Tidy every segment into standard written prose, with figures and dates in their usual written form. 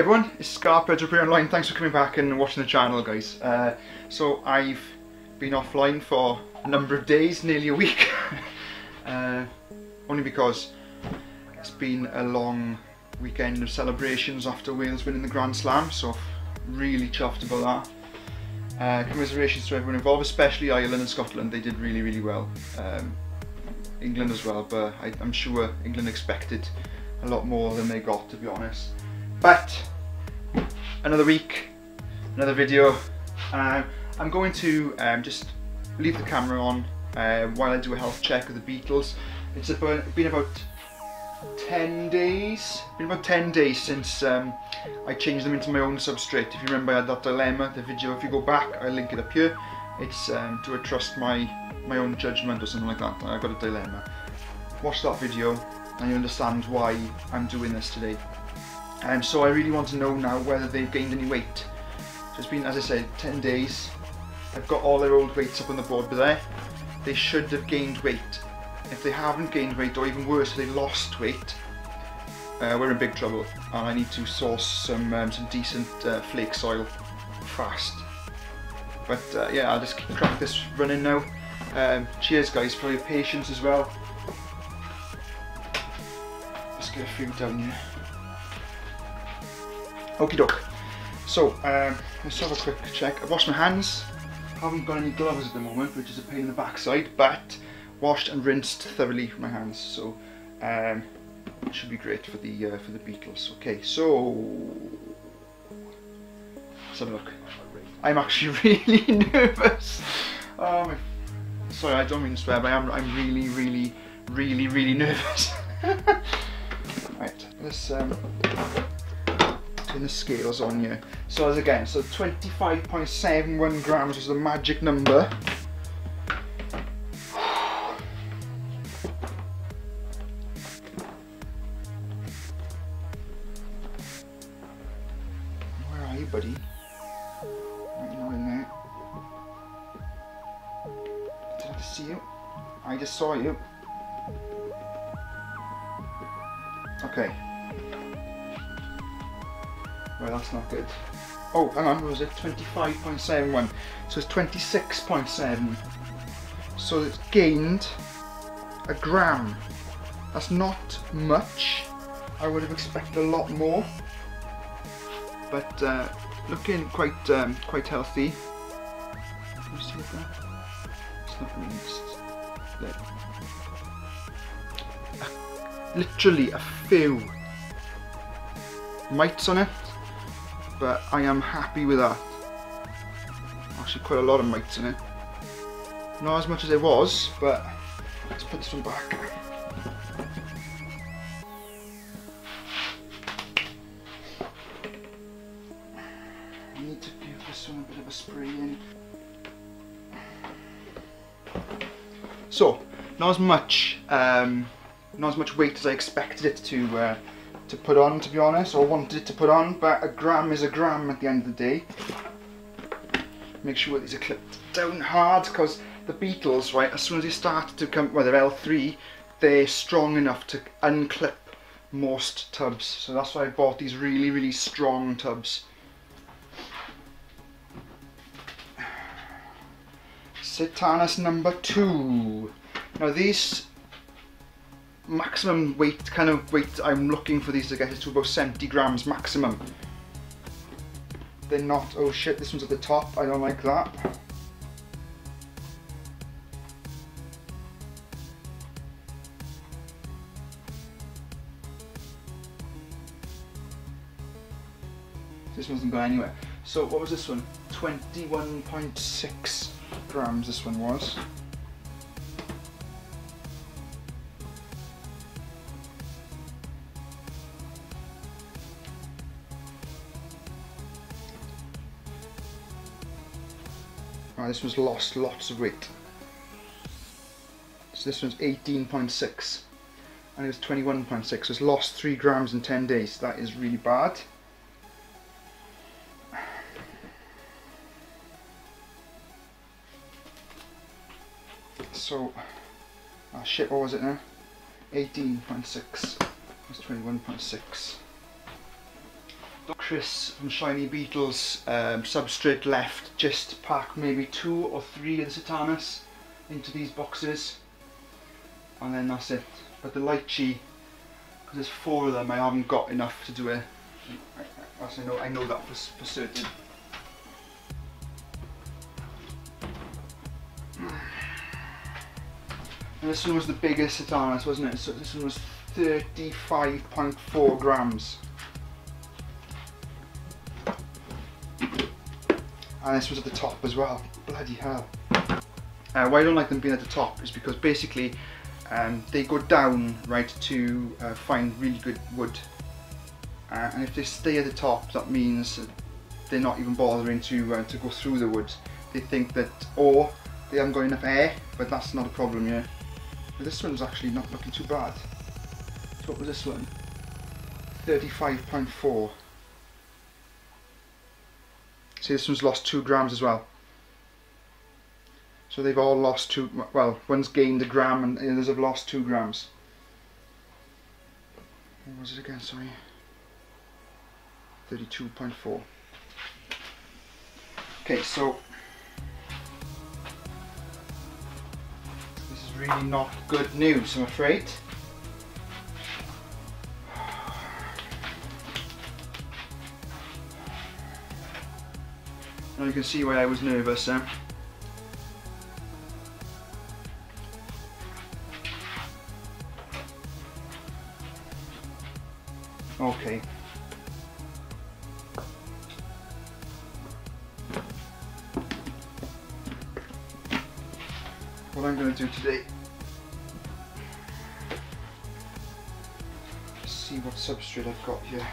everyone, it's HEARTBREAK. Thanks for coming back and watching the channel, guys. So I've been offline for a number of days, nearly a week, only because it's been a long weekend of celebrations after Wales winning the Grand Slam, so really chuffed about that. Commiserations to everyone involved, especially Ireland and Scotland. They did really, really well. England as well, but I'm sure England expected a lot more than they got, to be honest. But another week, another video. I'm going to just leave the camera on while I do a health check of the beetles. It's been about 10 days. Since I changed them into my own substrate. If you remember, I had that dilemma, the video. If you go back, I'll link it up here. It's do I trust my own judgment or something like that. I've got a dilemma. Watch that video and you understand why I'm doing this today. So I really want to know now whether they've gained any weight. So it's been, as I said, 10 days. I've got all their old weights up on the board, but there, they should have gained weight. If they haven't gained weight, or even worse, if they lost weight, we're in big trouble, and I need to source some decent flake soil fast. But yeah, I'll just crack this running now. Cheers, guys, for your patience as well. Let's get a few down here. Okie doke. So let's have a quick check. I've washed my hands. Haven't got any gloves at the moment, which is a pain in the backside, but washed and rinsed thoroughly my hands, so it should be great for the beetles. Okay, so let's have a look. I'm actually really nervous. Sorry, I don't mean to swear, but I'm really nervous. Right, let's turn the scales on here. So as again, so 25.71 grams was the magic number. Where are you, buddy? You're not in there. Did I see you? I just saw you. Okay. Well, that's not good. Oh, hang on, what was it? 25.71. So it's 26.7. So it's gained a gram. That's not much. I would have expected a lot more. But looking quite healthy. Can you see it there? It's not really there. Literally a few mites on it. But I am happy with that. Actually quite a lot of mites in it. Not as much as it was, but let's put this one back. I need to give this one a bit of a spray in. So, not as much weight as I expected it to put on, to be honest, or wanted it to put on, but a gram is a gram at the end of the day. Make sure these are clipped down hard, because the beetles, right, as soon as they start to come, well, they're L3, they're strong enough to unclip most tubs, so that's why I bought these really strong tubs. Sitanus number 2. Now these maximum weight, kind of weight I'm looking for these to get is to about 70 grams maximum. They're not, oh shit, this one's at the top, I don't like that. This one doesn't go anywhere. So what was this one? 21.6 grams this one was. This one's lost lots of weight. So this one's 18.6 and it was 21.6, so it's lost 3 grams in 10 days. That is really bad. So, oh shit, what was it now? 18.6, that's 21.6. Chris from Shiny Beetles substrate left, just to pack maybe 2 or 3 of the Satanas into these boxes, and then that's it. But the lychee, because there's 4 of them, I haven't got enough to do it. I know that for certain. And this one was the biggest Satanas, wasn't it? So this one was 35.4 grams. And this was at the top as well. Bloody hell. Why I don't like them being at the top is because basically they go down, right, to find really good wood. And if they stay at the top, that means they're not even bothering to go through the wood. They think that, or they haven't got enough air, but that's not a problem, yeah. But this one's actually not looking too bad. So what was this one? 35.4. See, this one's lost 2 grams as well. So they've all lost 2, well, one's gained 1 gram and the others have lost 2 grams. What was it again, sorry? 32.4. Okay, so this is really not good news, I'm afraid. Now you can see why I was nervous, eh? Okay. What I'm going to do today, see what substrate I've got here.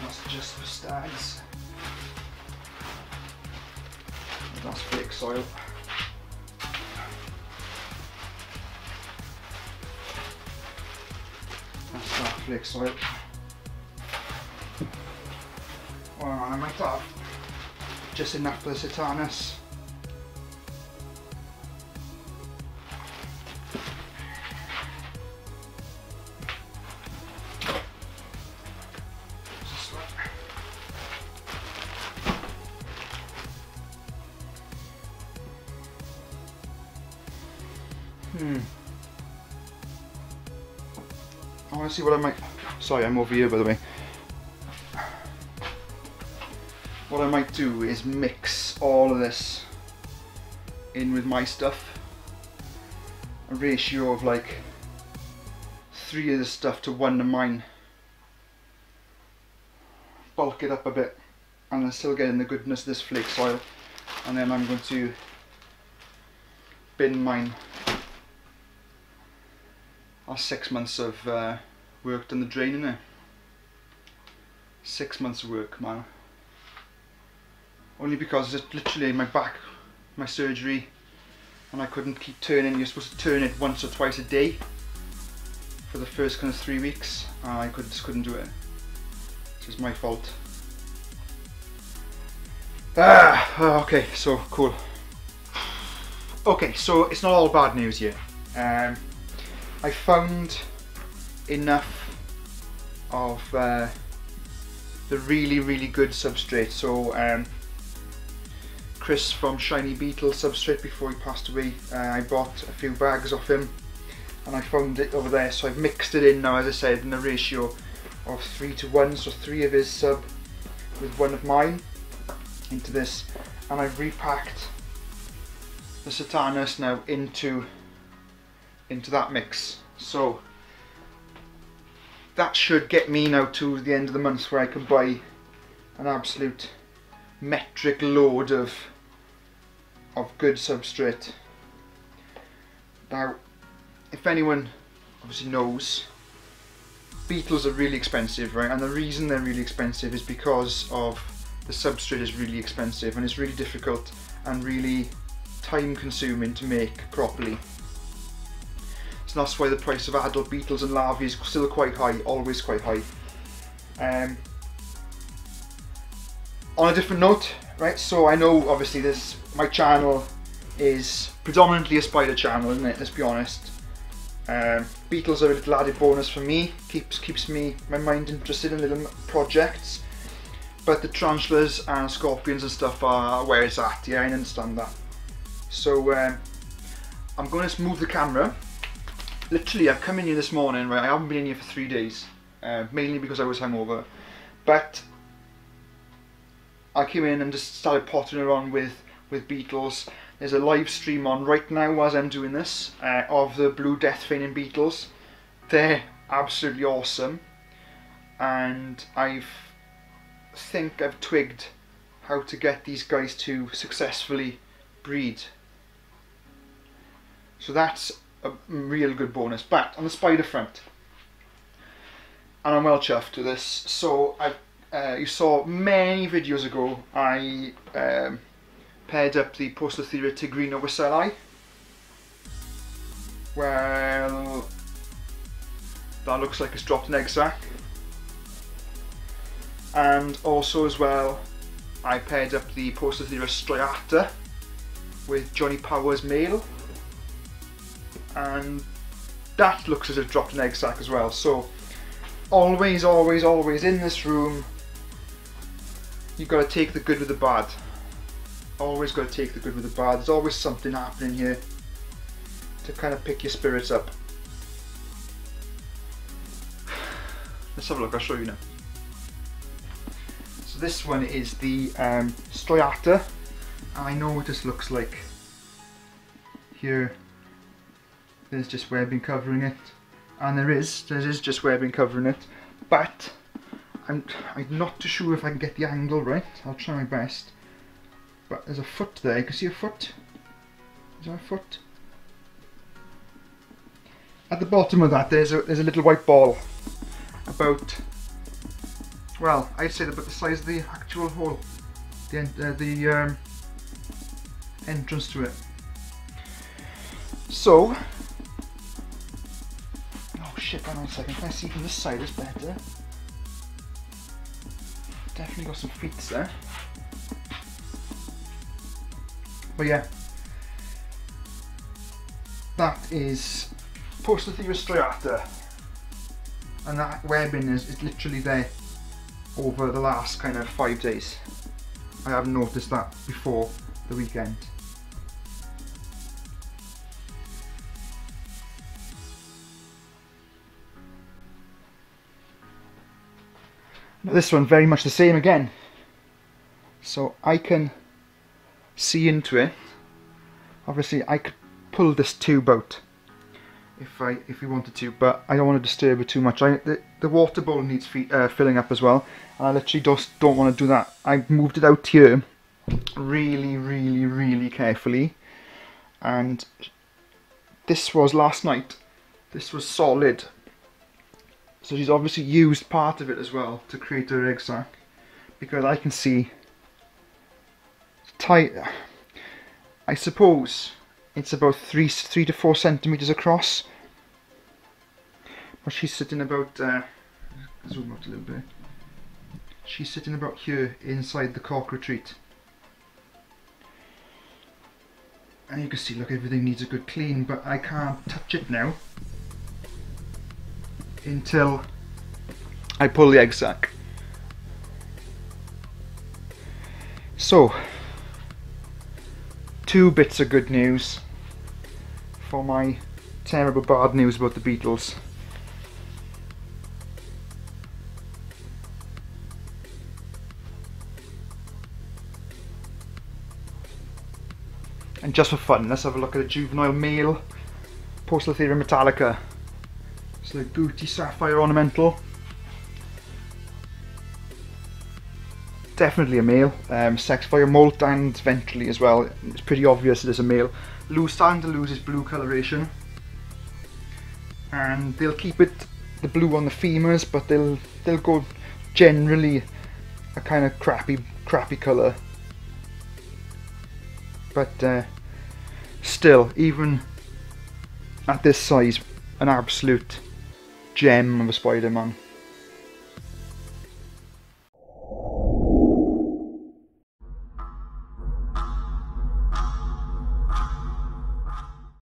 That's just for stags. That's flake soil. That's that flake soil. Well, I might have just enough for the Satanas. I want to see what I might. Sorry, I'm over here by the way. What I might do is mix all of this in with my stuff. A ratio of like 3 of the stuff to 1 of mine. Bulk it up a bit, and I'm still getting the goodness of this flake soil. And then I'm going to bin mine. That's 6 months of work done the drain, innit? 6 months of work, man. Only because it's literally my back, my surgery, and I couldn't keep turning. You're supposed to turn it once or twice a day for the first kind of 3 weeks. I just couldn't do it. This is my fault. Okay, so cool. Okay, so it's not all bad news here. I found enough of the really good substrate. So Chris from Shiny Beetle substrate, before he passed away, I bought a few bags off him and I found it over there. So I've mixed it in now, as I said, in a ratio of 3 to 1, so 3 of his sub with 1 of mine into this, and I've repacked the Satanas now into that mix. So that should get me now to the end of the month where I can buy an absolute metric load of good substrate. Now, if anyone obviously knows, beetles are really expensive, right? And the reason they're really expensive is because of the substrate is really expensive, and it's really difficult and really time consuming to make properly. So that's why the price of adult beetles and larvae is still quite high, always quite high. On a different note, right, so I know obviously my channel is predominantly a spider channel, isn't it? Let's be honest. Beetles are a little added bonus for me, keeps my mind interested in little projects. But the tarantulas and scorpions and stuff are where it's at, yeah, I understand that. So I'm going to move the camera. Literally, I've come in here this morning, right, I haven't been in here for 3 days, mainly because I was hungover. But I came in and just started pottering around with beetles. There's a live stream on right now as I'm doing this of the blue death feigning beetles. They're absolutely awesome, and I think I've twigged how to get these guys to successfully breed. So that's a real good bonus. But on the spider front, and I'm well chuffed with this. So you saw many videos ago I paired up the Postothera tigrina wicelli. Well, that looks like it's dropped an egg sac. And also as well, I paired up the Postothera striata with Johnny Power's male, and that looks as if it dropped an egg sac as well. So always, always, always in this room, you've got to take the good with the bad. Always got to take the good with the bad. There's always something happening here to kind of pick your spirits up. Let's have a look, I'll show you now. So this one is the striata. I know what this looks like. Here, there's just webbing covering it, and there is just webbing covering it, but I'm not too sure if I can get the angle right. I'll try my best. But there's a foot there. You can see a foot. Is there a foot? At the bottom of that, there's a little white ball. About, well, I'd say about the size of the actual hole, the entrance to it. So, oh shit! Hang on a second. Can I see from this side? It's better. Definitely got some feet there. But yeah, that is Postothera striata, and that webbing is literally there over the last kind of 5 days. I haven't noticed that before the weekend. Now this one very much the same again, so I can see into it. Obviously I could pull this tube out if we wanted to, but I don't want to disturb it too much. The water bowl needs filling up as well, and I literally just don't want to do that. I moved it out here really carefully, and this was last night. This was solid, so she's obviously used part of it as well to create her egg sac, because I can see tight. I suppose it's about 3 to 4 centimeters across, but she's sitting about zoom out a little bit. She's sitting about here inside the cork retreat, and you can see, look, everything needs a good clean, but I can't touch it now until I pull the egg sac. So, 2 bits of good news for my terrible bad news about the beetles. And just for fun, let's have a look at a juvenile male Postothera metallica. It's the booty sapphire ornamental. Definitely a male. Sex via molt and ventrally as well. It's pretty obvious it is a male. Starting to lose its blue coloration, and they'll keep it the blue on the femurs, but they'll go generally a kind of crappy colour. But still, even at this size, an absolute gem of a Spider-Man.